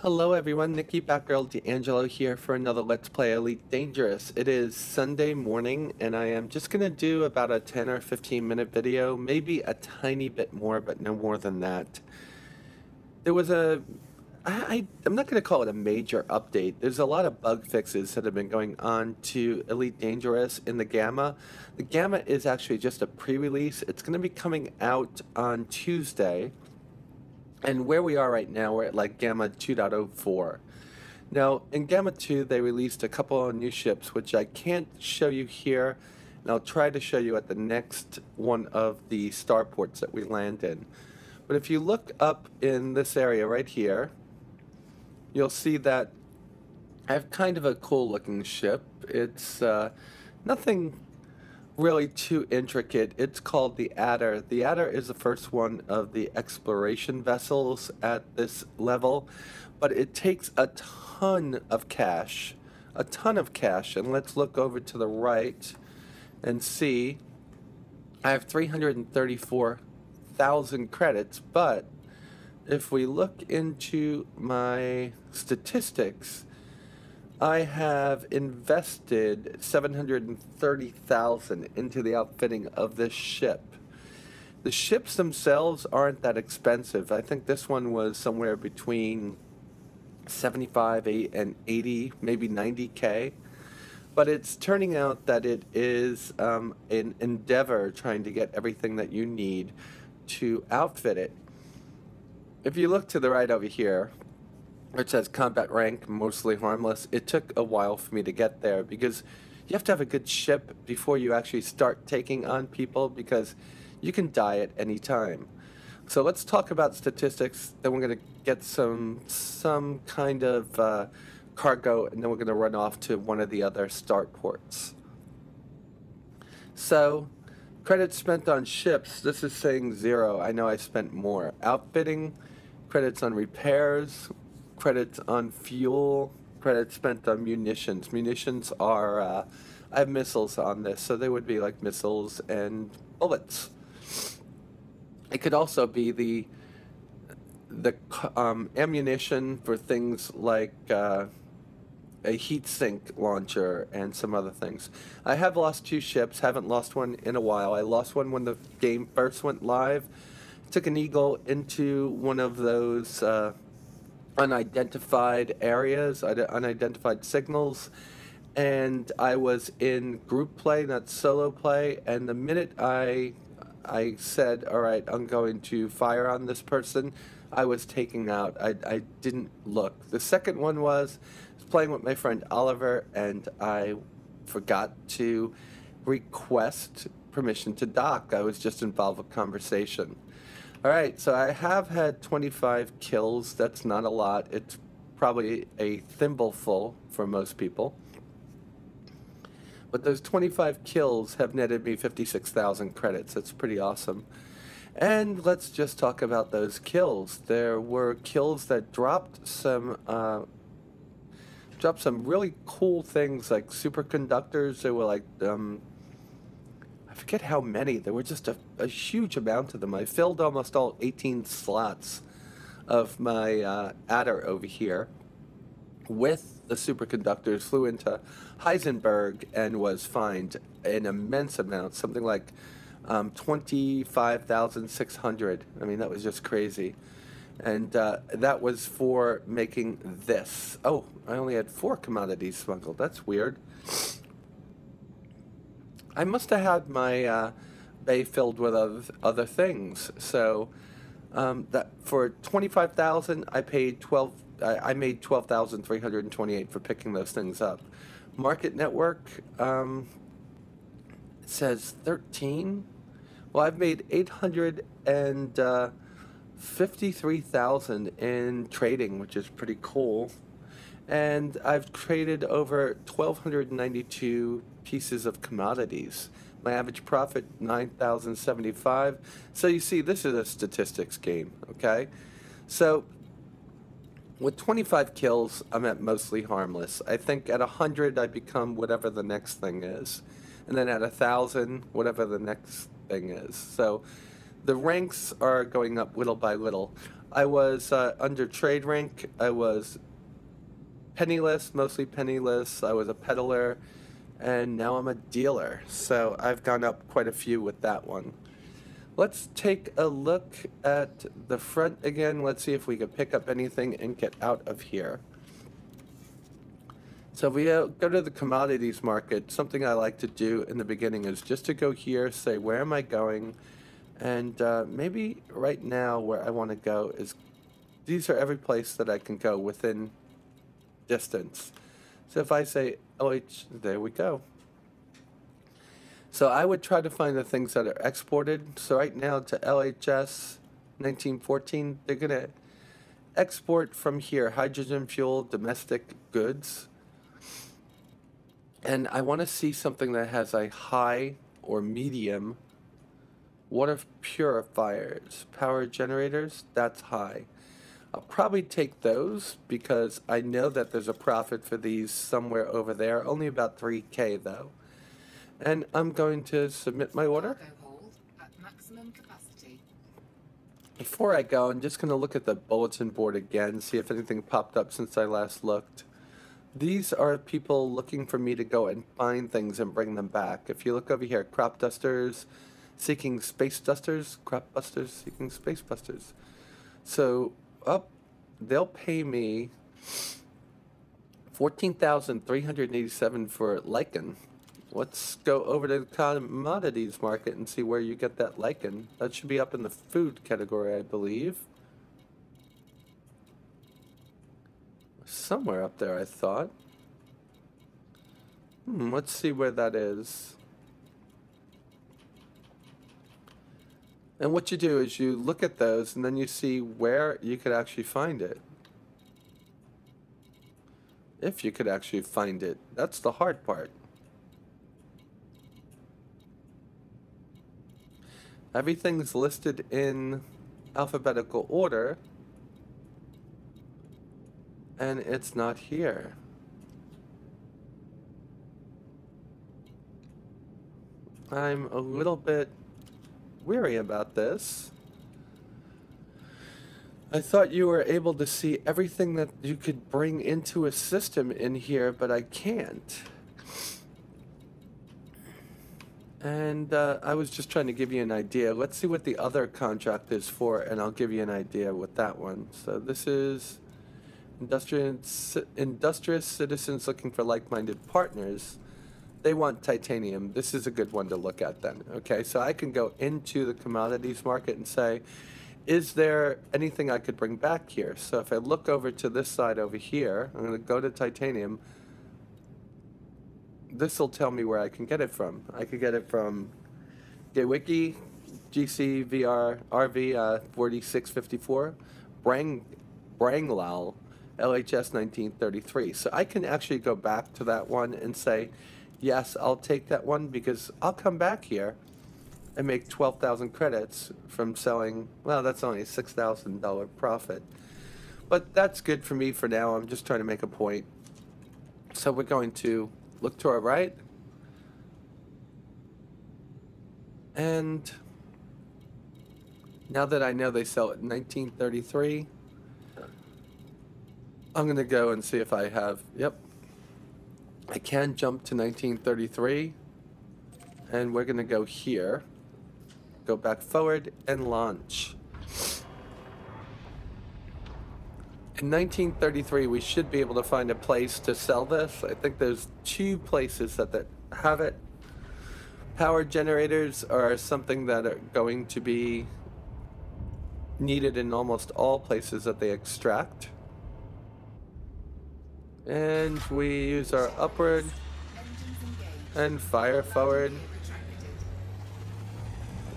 Hello everyone, Nikki Batgirl D'Angelo here for another Let's Play Elite Dangerous. It is Sunday morning and I am just going to do about a 10 or 15 minute video, maybe a tiny bit more, but no more than that. There was I'm not going to call it a major update. There's a lot of bug fixes that have been going on to Elite Dangerous in the Gamma. The Gamma is actually just a pre-release. It's going to be coming out on Tuesday. And where we are right now, we're at like Gamma 2.04. Now, in Gamma 2, they released a couple of new ships, which I can't show you here, and I'll try to show you at the next one of the starports that we land in. But if you look up in this area right here, you'll see that I have kind of a cool looking ship. It's nothing really too intricate. It's called the Adder. The Adder is the first one of the exploration vessels at this level, but it takes a ton of cash. And let's look over to the right and see I have 334,000 credits, but if we look into my statistics, I have invested 730,000 into the outfitting of this ship. The ships themselves aren't that expensive. I think this one was somewhere between 75 and 80, maybe 90K. But it's turning out that it is an endeavor trying to get everything that you need to outfit it. If you look to the right over here, it says combat rank, mostly harmless. It took a while for me to get there because you have to have a good ship before you actually start taking on people, because you can die at any time. So let's talk about statistics, then we're going to get some kind of cargo, and then we're going to run off to one of the other start ports. So, credits spent on ships, this is saying 0. I know I spent more. Outfitting, credits on repairs, credits on fuel, credits spent on munitions. Munitions are, I have missiles on this, so they would be like missiles and bullets. It could also be the ammunition for things like a heat sink launcher and some other things. I have lost 2 ships, haven't lost one in a while. I lost one when the game first went live. Took an Eagle into one of those unidentified areas, unidentified signals, and I was in group play, not solo play, and the minute I said, all right, I'm going to fire on this person, I was taken out. I didn't look. The second one was playing with my friend Oliver, and I forgot to request permission to dock. I was just involved with conversation. Alright, so I have had 25 kills. That's not a lot. It's probably a thimbleful for most people. But those 25 kills have netted me 56,000 credits. That's pretty awesome. And let's just talk about those kills. There were kills that dropped some really cool things like superconductors. There were like I forget how many. There were just a huge amount of them. I filled almost all 18 slots of my Adder over here with the superconductors, flew into Heisenberg and was fined an immense amount, something like 25,600. I mean, that was just crazy. And that was for making this. Oh, I only had 4 commodities smuggled. That's weird. I must have had my bay filled with other things. So that for 25,000, I paid 12. I made 12,328 for picking those things up. Market network it says 13. Well, I've made 853,000 in trading, which is pretty cool. And I've traded over 1,292 pieces of commodities. My average profit, 9,075. So you see, this is a statistics game, okay? So with 25 kills, I'm at mostly harmless. I think at 100, I become whatever the next thing is. And then at 1,000, whatever the next thing is. So the ranks are going up little by little. I was under trade rank. I was penniless, mostly penniless. I was a peddler, and now I'm a dealer. So I've gone up quite a few with that one. Let's take a look at the front again. Let's see if we can pick up anything and get out of here. So if we go to the commodities market, something I like to do in the beginning is just to go here, say, where am I going? And maybe right now where I want to go is, these are every place that I can go within distance. So if I say LH, there we go. So I would try to find the things that are exported. So right now to LHS 1914, they're going to export from here hydrogen fuel, domestic goods. And I want to see something that has a high or medium water purifiers, power generators, that's high. I'll probably take those because I know that there's a profit for these somewhere over there, only about 3K though. And I'm going to submit my order. At maximum capacity. Before I go, I'm just going to look at the bulletin board again, see if anything popped up since I last looked. These are people looking for me to go and find things and bring them back. If you look over here, crop dusters, seeking space dusters, crop busters, seeking space busters. So, they'll pay me $14,387 for lichen. Let's go over to the commodities market and see where you get that lichen. That should be up in the food category, I believe. Somewhere up there, I thought. Let's see where that is. And what you do is you look at those and then you see where you could actually find it. If you could actually find it. That's the hard part. Everything's listed in alphabetical order, and it's not here. I'm a little bit weary about this. I thought you were able to see everything that you could bring into a system in here, but I can't. And I was just trying to give you an idea. Let's see what the other contract is for, and I'll give you an idea with that one. So this is industrious citizens looking for like-minded partners. They want titanium. This is a good one to look at then. Okay, so I can go into the commodities market and say, is there anything I could bring back here? So if I look over to this side over here, I'm going to go to titanium. This will tell me where I can get it from. I could get it from Gewicki, GCVR, RV 4654, Branglal, LHS 1933. So I can actually go back to that one and say, yes, I'll take that one because I'll come back here and make 12,000 credits from selling, well, that's only a $6,000 profit. But that's good for me for now. I'm just trying to make a point. So we're going to look to our right. And now that I know they sell it in 1933, I'm going to go and see if I have, yep. I can jump to 1933. And we're going to go here. Go back forward and launch. In 1933, we should be able to find a place to sell this. I think there's 2 places that have it. Power generators are something that are going to be needed in almost all places that they extract. And we use our upward and fire forward.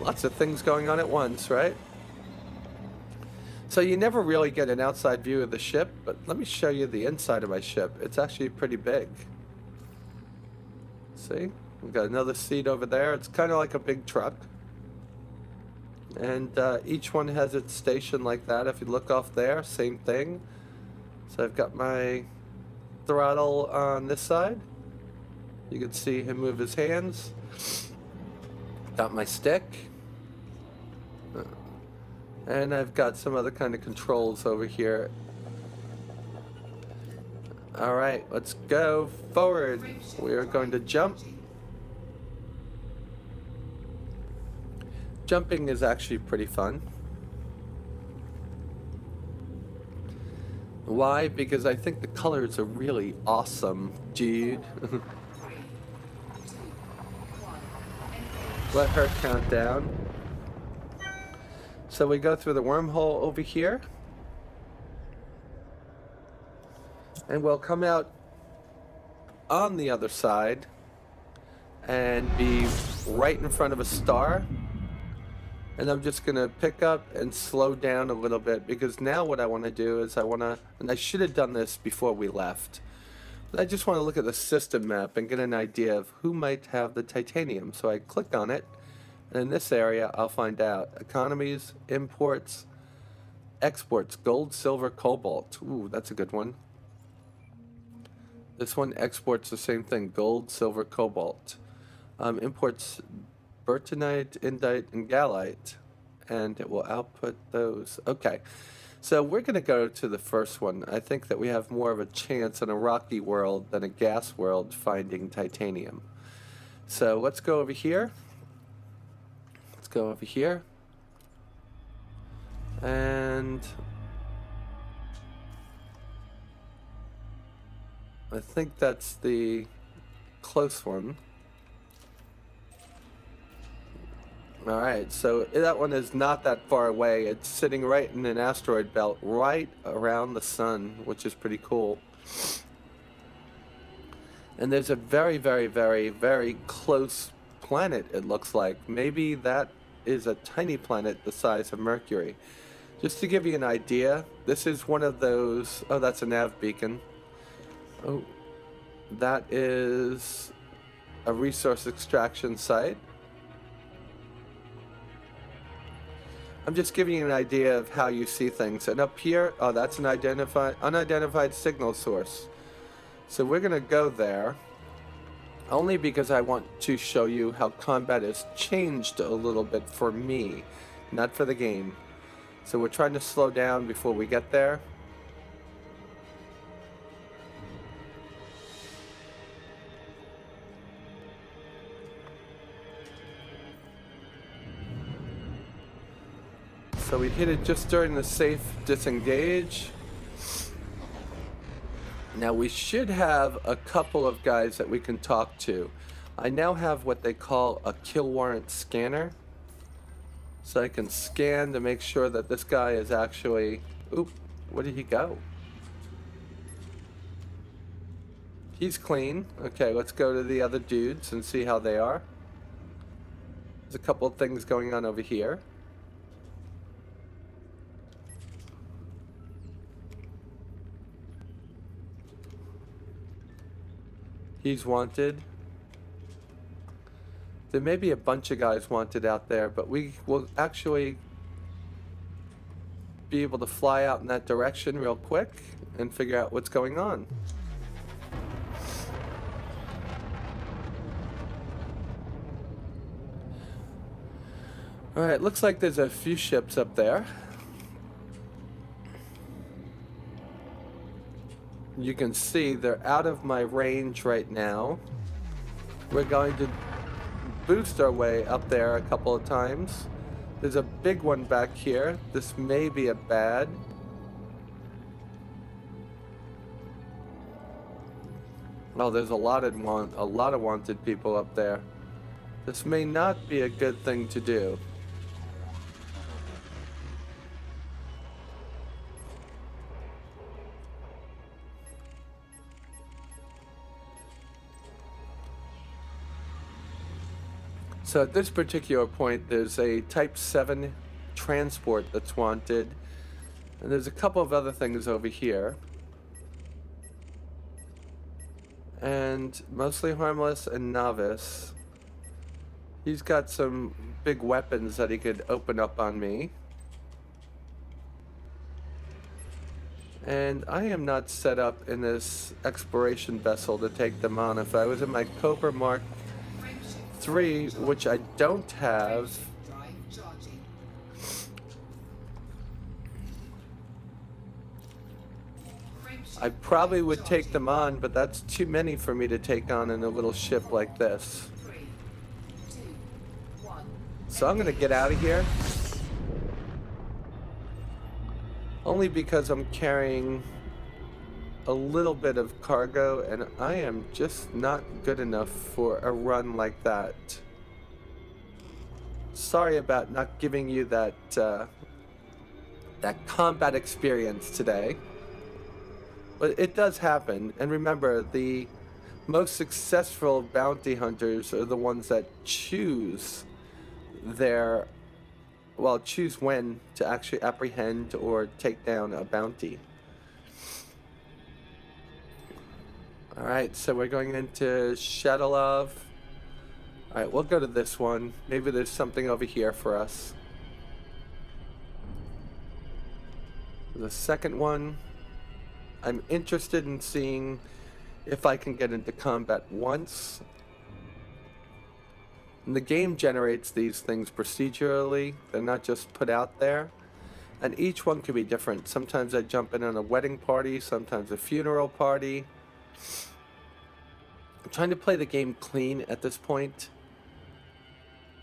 Lots of things going on at once, right? So you never really get an outside view of the ship, but let me show you the inside of my ship. It's actually pretty big. See? We've got another seat over there. It's kind of like a big truck. And each one has its station like that. If you look off there, same thing. So I've got my throttle on this side. You can see him move his hands. Got my stick. And I've got some other kind of controls over here. Alright, let's go forward. We are going to jump. Jumping is actually pretty fun. Why? Because I think the colors are really awesome, dude. Let her count down. So we go through the wormhole over here. And we'll come out on the other side and be right in front of a star. And I'm just going to pick up and slow down a little bit, because now what I want to do is and I should have done this before we left, but I just want to look at the system map and get an idea of who might have the titanium. So I click on it, and in this area I'll find out economies, imports, exports, gold, silver, cobalt. Ooh, that's a good one. This one exports the same thing, gold, silver, cobalt. Imports Bertinite, Indite, and Gallite, and it will output those. Okay, so we're going to go to the first one. I think that we have more of a chance in a rocky world than a gas world finding titanium. So let's go over here. Let's go over here. And I think that's the close one. Alright, so that one is not that far away. It's sitting right in an asteroid belt right around the sun, which is pretty cool. And there's a very, very, very, very close planet, it looks like. Maybe that is a tiny planet the size of Mercury. Just to give you an idea, this is one of those... Oh, that's a nav beacon. Oh, that is a resource extraction site. I'm just giving you an idea of how you see things. And up here, oh, that's an unidentified signal source. So we're going to go there, only because I want to show you how combat has changed a little bit for me, not for the game. So we're trying to slow down before we get there. So we hit it just during the safe disengage. Now we should have a couple of guys that we can talk to. I now have what they call a kill warrant scanner. So I can scan to make sure that this guy is actually... Oop, where did he go? He's clean. Okay, let's go to the other dudes and see how they are. There's a couple of things going on over here. He's wanted. There may be a bunch of guys wanted out there, but we will actually be able to fly out in that direction real quick and figure out what's going on. Alright, looks like there's a few ships up there. You can see they're out of my range right now. We're going to boost our way up there a couple of times. There's a big one back here. This may be a bad. Oh, there's a lot of wanted people up there. This may not be a good thing to do. So at this particular point, there's a Type 7 transport that's wanted. And there's a couple of other things over here. And mostly harmless and novice. He's got some big weapons that he could open up on me. And I am not set up in this exploration vessel to take them on. If I was in my Cobra Mark 3, which I don't have. I probably would take them on, but that's too many for me to take on in a little ship like this. So I'm gonna get out of here. Only because I'm carrying a little bit of cargo, and I am just not good enough for a run like that. Sorry about not giving you that that combat experience today. But it does happen, and remember, the most successful bounty hunters are the ones that choose their, well, choose when to actually apprehend or take down a bounty. Alright, so we're going into Shadalov. Alright, we'll go to this one. Maybe there's something over here for us. The second one, I'm interested in seeing if I can get into combat once. And the game generates these things procedurally. They're not just put out there. And each one can be different. Sometimes I jump in on a wedding party, sometimes a funeral party. I'm trying to play the game clean at this point.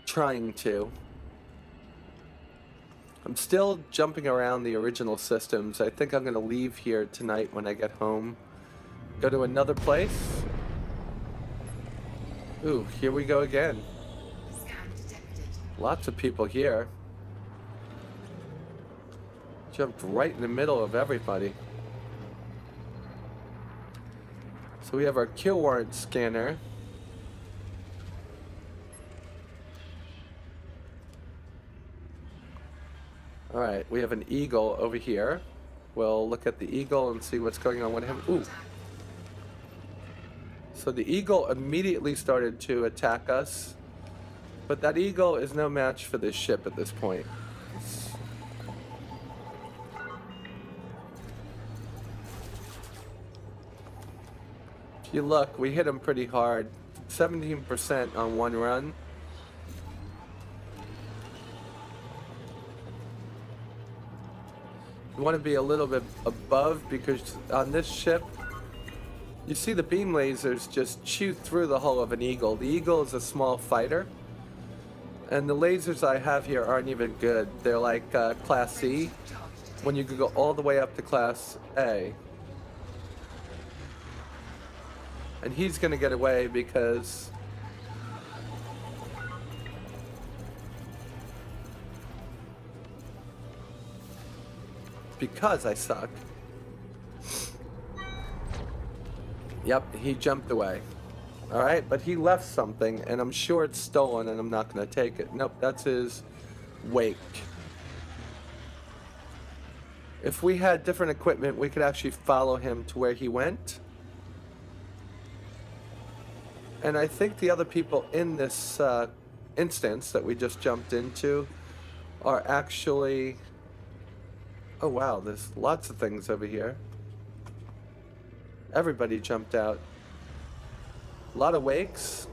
Trying to. I'm still jumping around the original systems. I think I'm going to leave here tonight when I get home. Go to another place. Ooh, here we go again. Lots of people here. Jumped right in the middle of everybody. So we have our kill warrant scanner. Alright, we have an eagle over here. We'll look at the eagle and see what's going on with him. Ooh. So the eagle immediately started to attack us. But that eagle is no match for this ship at this point. If you look, we hit him pretty hard. 17% on one run. You want to be a little bit above, because on this ship, you see the beam lasers just chew through the hull of an eagle. The eagle is a small fighter, and the lasers I have here aren't even good. They're like Class C, when you could go all the way up to Class A. And he's going to get away because I suck. Yep, he jumped away. Alright, but he left something, and I'm sure it's stolen, and I'm not going to take it. Nope, that's his wake. If we had different equipment, we could actually follow him to where he went. And I think the other people in this instance that we just jumped into are actually... Oh wow, there's lots of things over here. Everybody jumped out. A lot of wakes.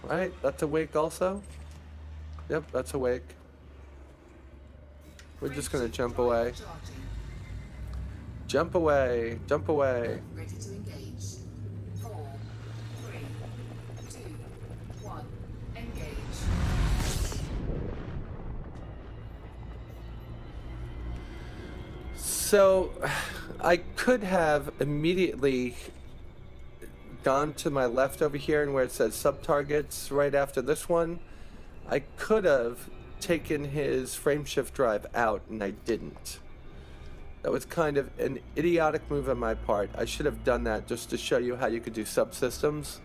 Right, that's a wake also. Yep, that's a wake. We're just gonna jump away. Jump away, jump away. Ready to engage. 4, 3, 2, 1, engage. So, I could have immediately gone to my left over here and where it says sub-targets right after this one. I could have taken his frameshift drive out, and I didn't. That was kind of an idiotic move on my part. I should have done that just to show you how you could do subsystems.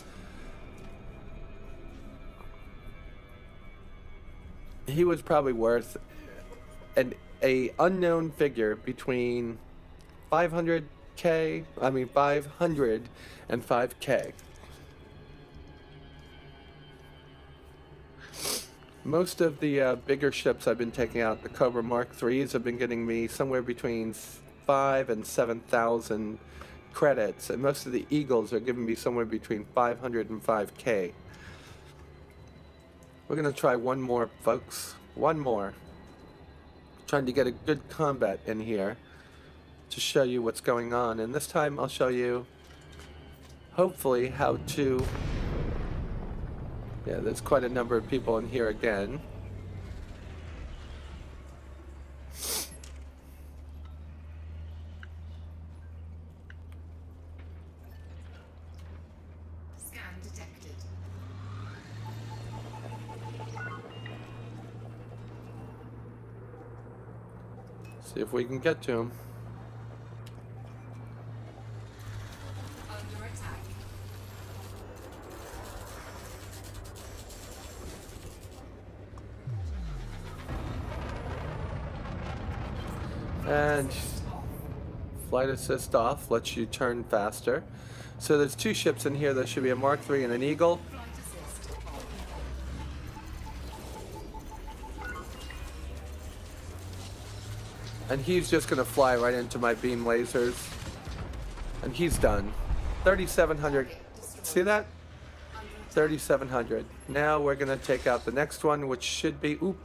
He was probably worth a unknown figure between 500 and 5K. Most of the bigger ships I've been taking out, the Cobra Mark IIIs, have been getting me somewhere between 5,000 and 7,000 credits, and most of the Eagles are giving me somewhere between 500 and 5K. We're gonna try one more, folks. One more. Trying to get a good combat in here to show you what's going on. And this time I'll show you, hopefully, how to... Yeah, there's quite a number of people in here again. Scan detected. See if we can get to him. Under attack. And flight assist off, lets you turn faster. So there's two ships in here. There should be a Mark III and an Eagle. Flight assist on. And he's just gonna fly right into my beam lasers. And he's done. 3,700. See that? 3,700. Now we're gonna take out the next one, which should be... Oop.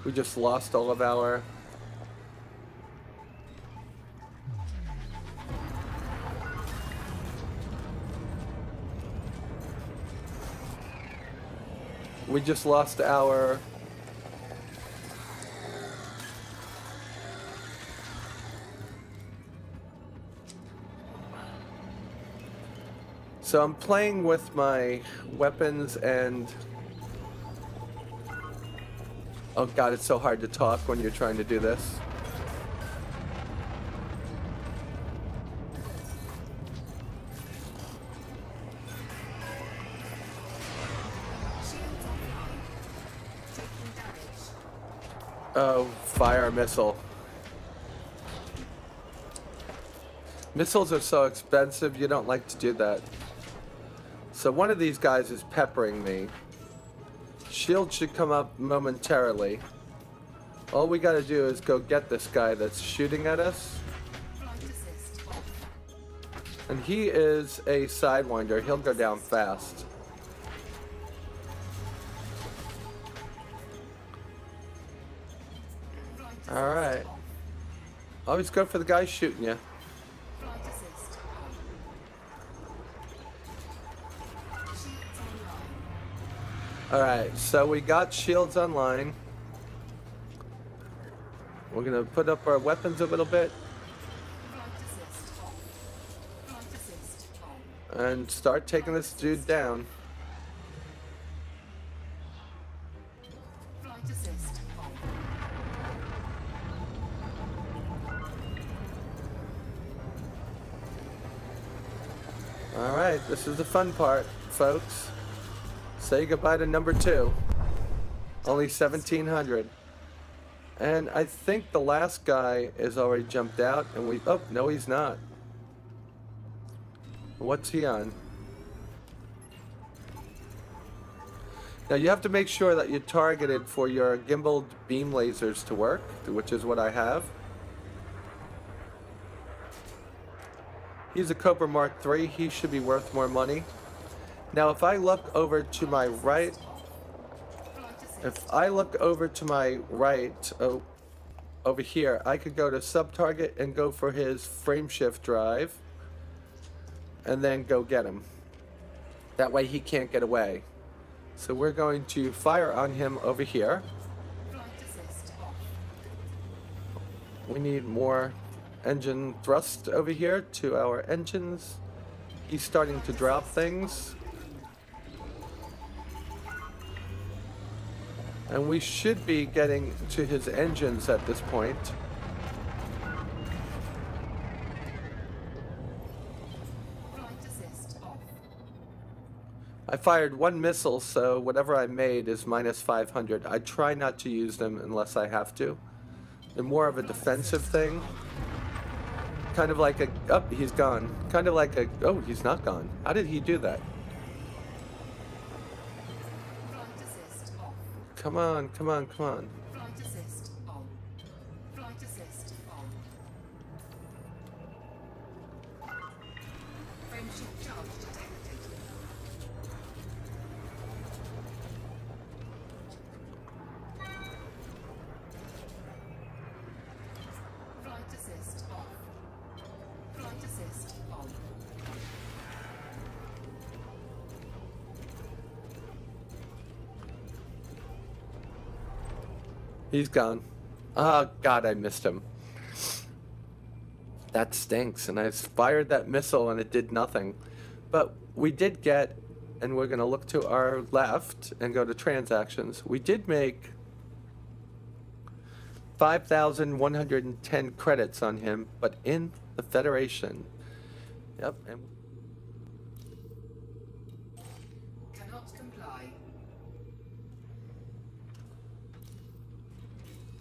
We just lost all of our... We just lost our... So I'm playing with my weapons and... Oh god, it's so hard to talk when you're trying to do this. Shields offline. Taking damage. Oh, fire missile. Missiles are so expensive, you don't like to do that. So one of these guys is peppering me. Shield should come up momentarily. All we gotta do is go get this guy that's shooting at us. Flight assist off. And he is a Sidewinder. He'll go down fast. Flight assist Alright. off. Always go for the guy shooting you. Flight assist on. Shields online. Alright, so we got shields online. We're gonna put up our weapons a little bit Flight assist off. Flight assist on. and start taking this dude down. Flight assist on. Alright, this is the fun part, folks. Say goodbye to number 2. Only 1,700. And I think the last guy is already jumped out and we... Oh, no he's not. What's he on? Now you have to make sure that you're targeted for your gimbaled beam lasers to work, which is what I have. He's a Cobra Mark III. He should be worth more money. Now if I look over to my right... If I look over to my right, oh, over here, I could go to sub-target and go for his frame shift drive. And then go get him. That way he can't get away. So we're going to fire on him over here. Flight assist off. We need more engine thrust over here to our engines. He's starting to drop things. And we should be getting to his engines at this point. Flight assist off. I fired one missile, so whatever I made is minus 500. I try not to use them unless I have to. They're more of a defensive thing. Kind of like a... Oh, he's gone. Kind of like a... Oh, he's not gone. How did he do that? Flight assist off. Come on, come on, come on. Flight assist on. Flight assist on. Frameshift charge detected. He's gone. Oh, God, I missed him. That stinks. And I fired that missile and it did nothing. But we did get, and we're going to look to our left and go to transactions. We did make 5,110 credits on him, but in the Federation. Yep. And Cannot comply.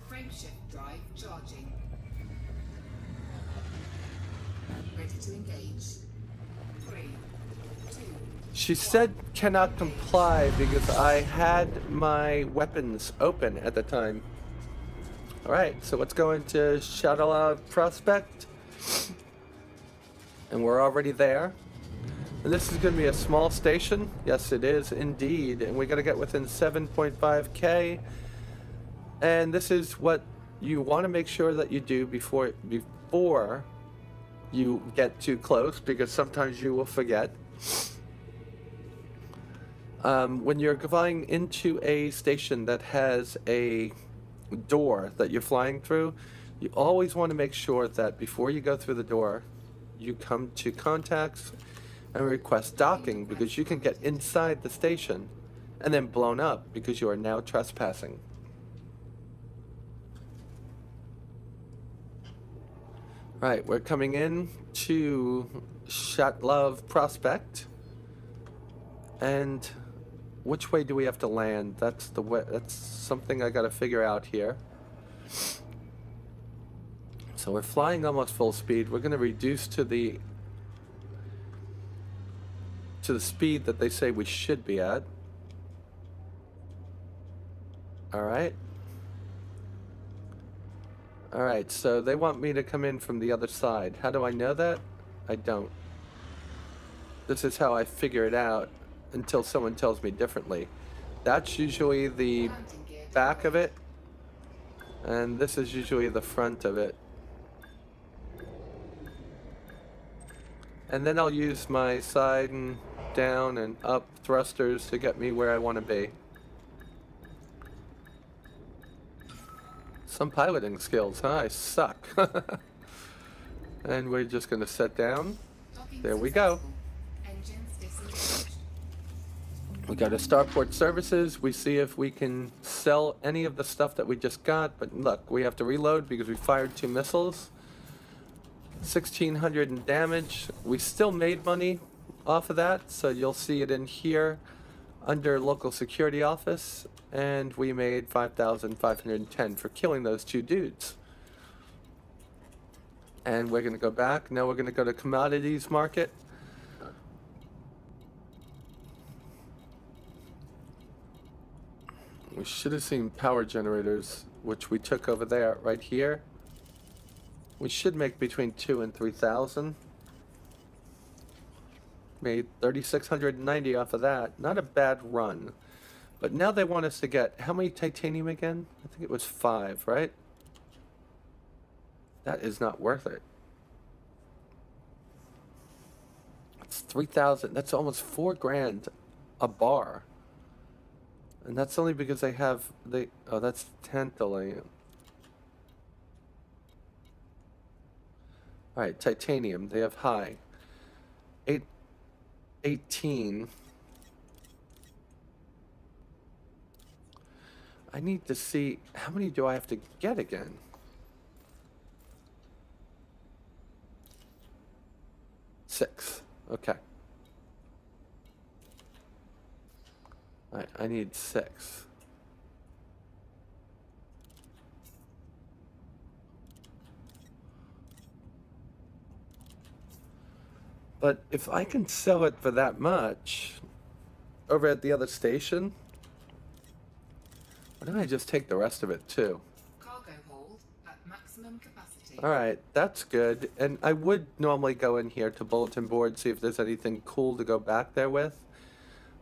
Frameshift drive charging. Ready to engage. 3, 2. she said cannot comply because I had my weapons open at the time. Alright, so let's go into Shadala Prospect. And we're already there. And this is going to be a small station. Yes, it is indeed. And we got to get within 7.5K. And this is what you want to make sure that you do before you get too close, because sometimes you will forget. When you're flying into a station that has a door that you're flying through, you always want to make sure that before you go through the door, you come to contacts and request docking, because you can get inside the station and then blown up because you are now trespassing. Right, we're coming in to Shatlov Prospect. And which way do we have to land? That's the way, that's something I gotta figure out here. So we're flying almost full speed. We're gonna reduce to the speed that they say we should be at. Alright. Alright, so they want me to come in from the other side. How do I know that? I don't. This is how I figure it out until someone tells me differently. That's usually the back of it, and this is usually the front of it. And then I'll use my side and down and up thrusters to get me where I want to be. Some piloting skills, huh? I suck. And we're just going to set down. There we go. We go to Starport Services. We see if we can sell any of the stuff that we just got. But look, we have to reload because we fired 2 missiles. 1,600 in damage. We still made money off of that, so you'll see it in here under local security office. And we made 5,510 for killing those 2 dudes. And we're going to go back. Now we're going to go to commodities market. We should have seen power generators, which we took over there, right here. We should make between 2,000 and 3,000. Made 3,690 off of that. Not a bad run. But now they want us to get, how many titanium again? I think it was 5, right? That is not worth it. It's 3,000. That's almost 4 grand a bar. And that's only because they have, oh, that's tantalum. Alright, titanium. They have high. 18. I need to see, how many do I have to get again? 6. Okay. Alright, I need 6. But if I can sell it for that much over at the other station, why don't I just take the rest of it too? Cargo hold at maximum capacity. Alright, that's good. And I would normally go in here to bulletin board, see if there's anything cool to go back there with.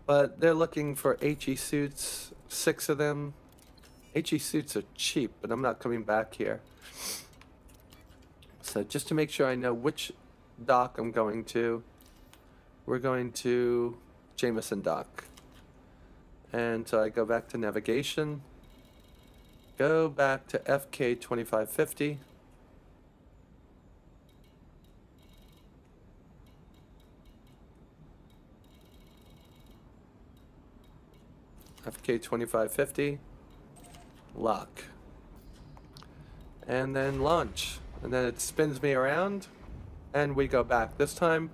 But they're looking for HE suits, 6 of them. HE suits are cheap, but I'm not coming back here. So just to make sure I know which dock I'm going to, we're going to Jameson dock. And so I go back to navigation. Go back to FK 2550. FK 2550. Lock. And then launch. And then it spins me around and we go back. This time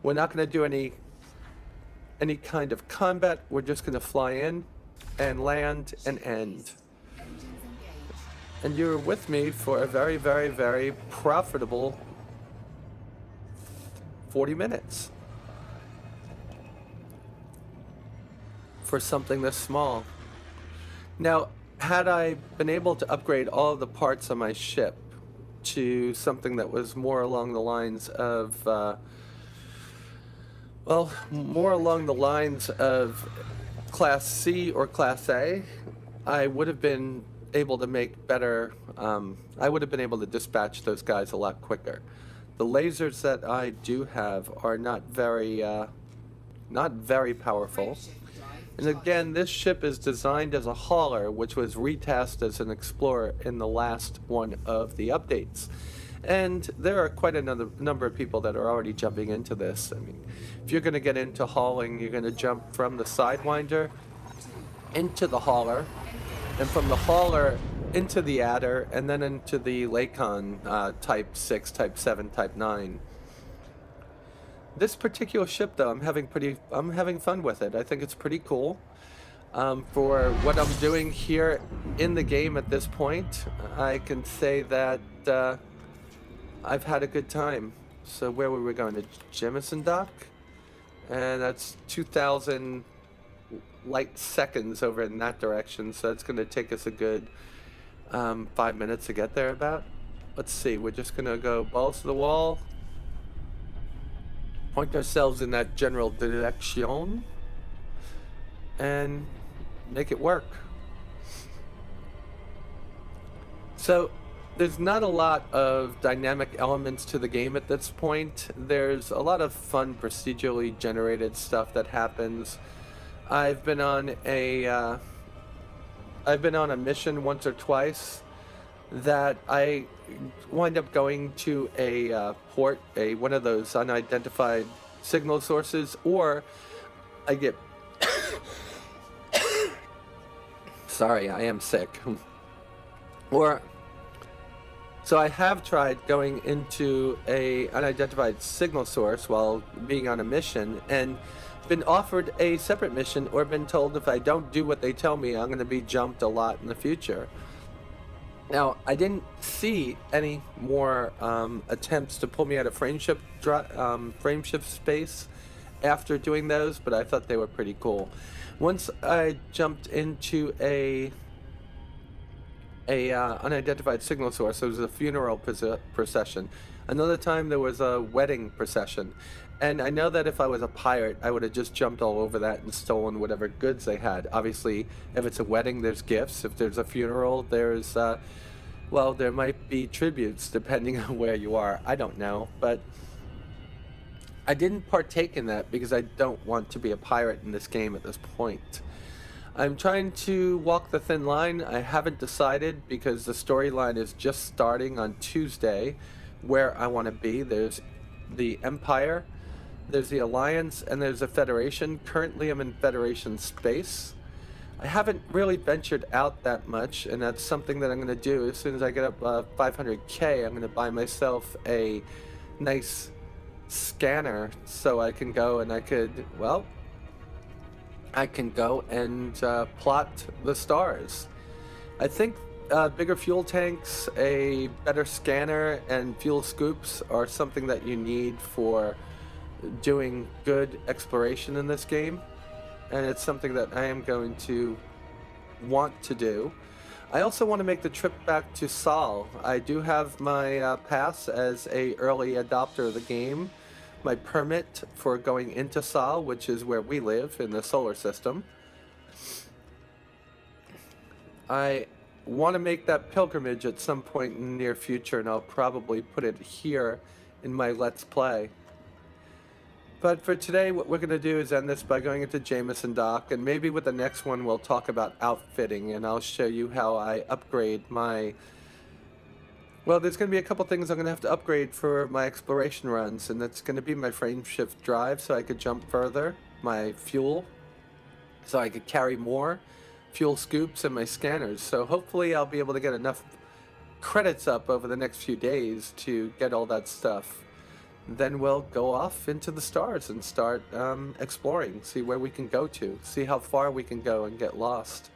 we're not going to do any kind of combat. We're just going to fly in and land and end. And you're with me for a very, very, very profitable 40 minutes for something this small. Now, had I been able to upgrade all of the parts on my ship to something that was more along the lines of, well, more along the lines of Class C or Class A, I would have been able to make better, I would have been able to dispatch those guys a lot quicker. The lasers that I do have are not very powerful. And again, this ship is designed as a hauler, which was retasked as an explorer in the last one of the updates. And there are quite a number of people that are already jumping into this. I mean, if you're going to get into hauling, you're going to jump from the Sidewinder into the hauler, and from the hauler into the adder, and then into the Lacon Type 6, Type 7, Type 9. This particular ship, though, I'm having fun with it. I think it's pretty cool. For what I'm doing here in the game at this point, I can say that I've had a good time. So where were we going? To Jemison Dock? And that's 2,000 light seconds over in that direction, so it's going to take us a good 5 minutes to get there about. Let's see, we're just going to go balls to the wall. Point ourselves in that general direction and make it work. So there's not a lot of dynamic elements to the game at this point. There's a lot of fun procedurally generated stuff that happens. I've been on a mission once or twice that I wind up going to a port, one of those unidentified signal sources, or I get sorry, I am sick. Or so I have tried going into a unidentified signal source while being on a mission and been offered a separate mission, or been told if I don't do what they tell me, I'm going to be jumped a lot in the future. Now, I didn't see any more attempts to pull me out of frameshift space after doing those, but I thought they were pretty cool. Once I jumped into a unidentified signal source, there was a funeral procession. Another time there was a wedding procession. And I know that if I was a pirate, I would have just jumped all over that and stolen whatever goods they had. Obviously, if it's a wedding, there's gifts. If there's a funeral, there's, well, there might be tributes, depending on where you are. I don't know, but I didn't partake in that because I don't want to be a pirate in this game at this point. I'm trying to walk the thin line. I haven't decided because the storyline is just starting on Tuesday where I want to be. There's the Empire, there's the Alliance, and there's the Federation. Currently I'm in Federation space. I haven't really ventured out that much, and that's something that I'm going to do. As soon as I get up 500k, I'm going to buy myself a nice scanner so I can go and I can go and plot the stars. I think bigger fuel tanks, a better scanner, and fuel scoops are something that you need for doing good exploration in this game, and it's something that I am going to want to do. I also want to make the trip back to Sol. I do have my pass as a early adopter of the game, my permit for going into Sol, which is where we live in the solar system. I want to make that pilgrimage at some point in the near future, and I'll probably put it here in my Let's Play. But for today, what we're going to do is end this by going into Jameson Dock, and maybe with the next one we'll talk about outfitting, and I'll show you how I upgrade my... Well, there's going to be a couple things I'm going to have to upgrade for my exploration runs, and that's going to be my frame shift drive so I could jump further, my fuel, so I could carry more fuel scoops, and my scanners. So hopefully I'll be able to get enough credits up over the next few days to get all that stuff. Then we'll go off into the stars and start exploring, see where we can go to, see how far we can go and get lost.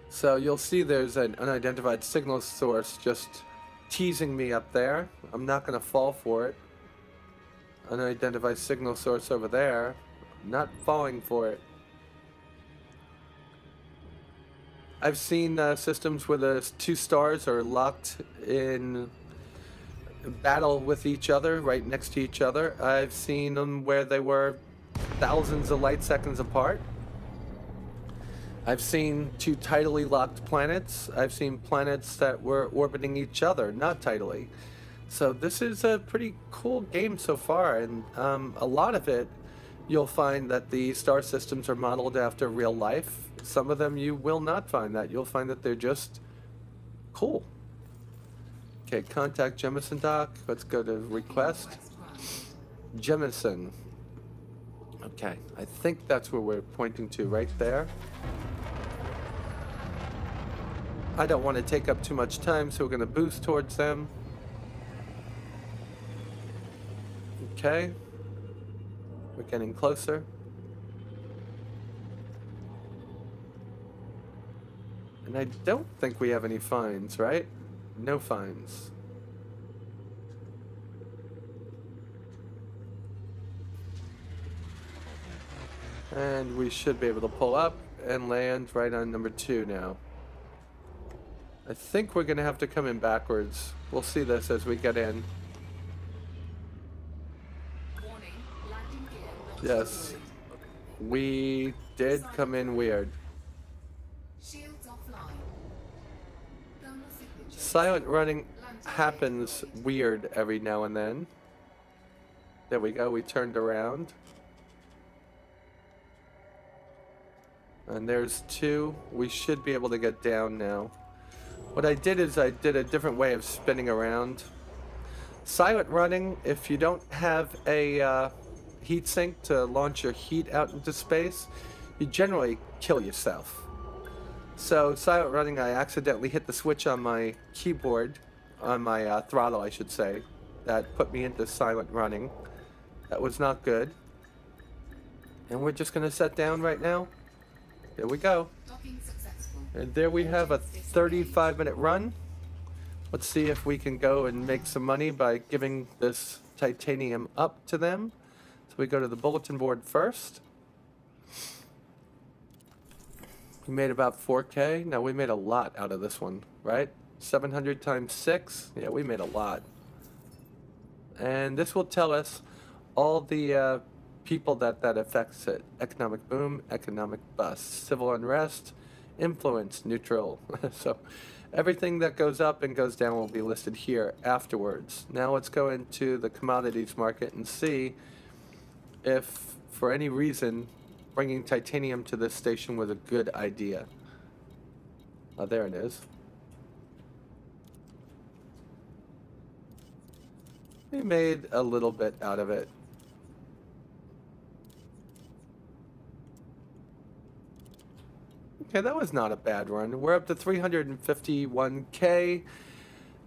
So you'll see there's an unidentified signal source just teasing me up there. I'm not going to fall for it. Unidentified signal source over there. I'm not falling for it. I've seen systems where the two stars are locked in battle with each other, right next to each other. I've seen them where they were thousands of light seconds apart. I've seen two tidally locked planets. I've seen planets that were orbiting each other, not tidally. So this is a pretty cool game so far, and a lot of it, you'll find that the star systems are modeled after real life. Some of them you will not find that. You'll find that they're just cool. Okay, contact Jemison Dock. Let's go to request. Jemison. Okay, I think that's where we're pointing to, right there. I don't want to take up too much time, so we're going to boost towards them. Okay. We're getting closer. And I don't think we have any fines, right? No fines. And we should be able to pull up and land right on number 2 now. I think we're going to have to come in backwards. We'll see this as we get in. Warning, landing gear not Yes. We did come in weird. Shields offline. Thermal signature. Silent running happens weird every now and then. There we go, we turned around. And there's 2. We should be able to get down now. What I did is I did a different way of spinning around. Silent running, if you don't have a heat sink to launch your heat out into space, you generally kill yourself. So silent running, I accidentally hit the switch on my keyboard, on my throttle I should say, that put me into silent running. That was not good. And we're just going to set down right now. Here we go. Docking successful. And there we have a 35-minute run. Let's see if we can go and make some money by giving this titanium up to them. So we go to the bulletin board first. We made about 4K. Now we made a lot out of this one, right? 700 times 6. Yeah, we made a lot. And this will tell us all the people that affects it. Economic boom, economic bust, civil unrest, influence, neutral. So everything that goes up and goes down will be listed here afterwards. Now let's go into the commodities market and see if, for any reason, bringing titanium to this station was a good idea. Oh, there it is. We made a little bit out of it. Okay, that was not a bad run. We're up to 351K,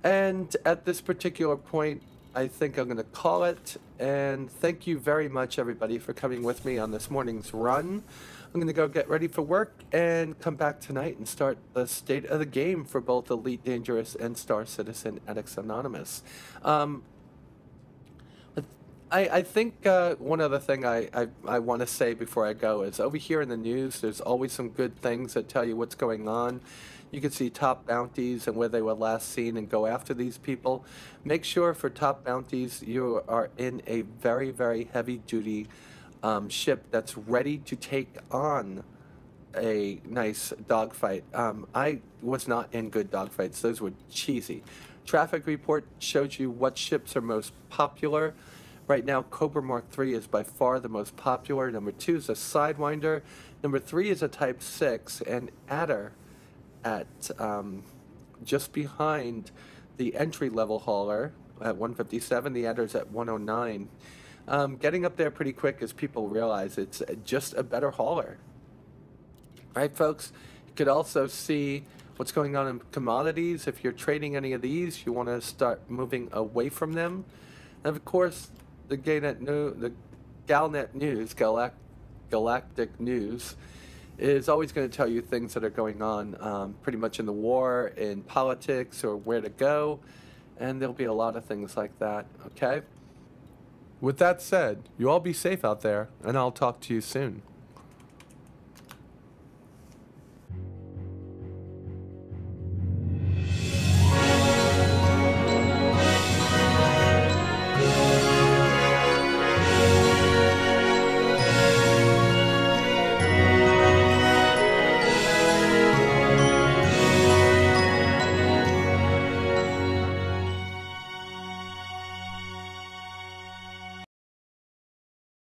and at this particular point, I think I'm going to call it. And thank you very much, everybody, for coming with me on this morning's run. I'm going to go get ready for work and come back tonight and start the state of the game for both Elite Dangerous and Star Citizen Addicts Anonymous. I think one other thing I want to say before I go is over here in the news, there's always some good things that tell you what's going on. You can see top bounties and where they were last seen and go after these people. Make sure for top bounties you are in a very, very heavy-duty ship that's ready to take on a nice dogfight. I was not in good dogfights. Those were cheesy. Traffic report shows you what ships are most popular. Right now, Cobra Mark III is by far the most popular. Number 2 is a Sidewinder. Number 3 is a Type 6, and Adder at just behind the entry-level hauler at 157. The Adder's at 109. Getting up there pretty quick as people realize it's just a better hauler. All right, folks, you could also see what's going on in commodities. If you're trading any of these, you want to start moving away from them. And of course, the Galnet News, Galactic News, is always going to tell you things that are going on pretty much in the war, in politics, or where to go. And there'll be a lot of things like that, okay? With that said, you all be safe out there, and I'll talk to you soon.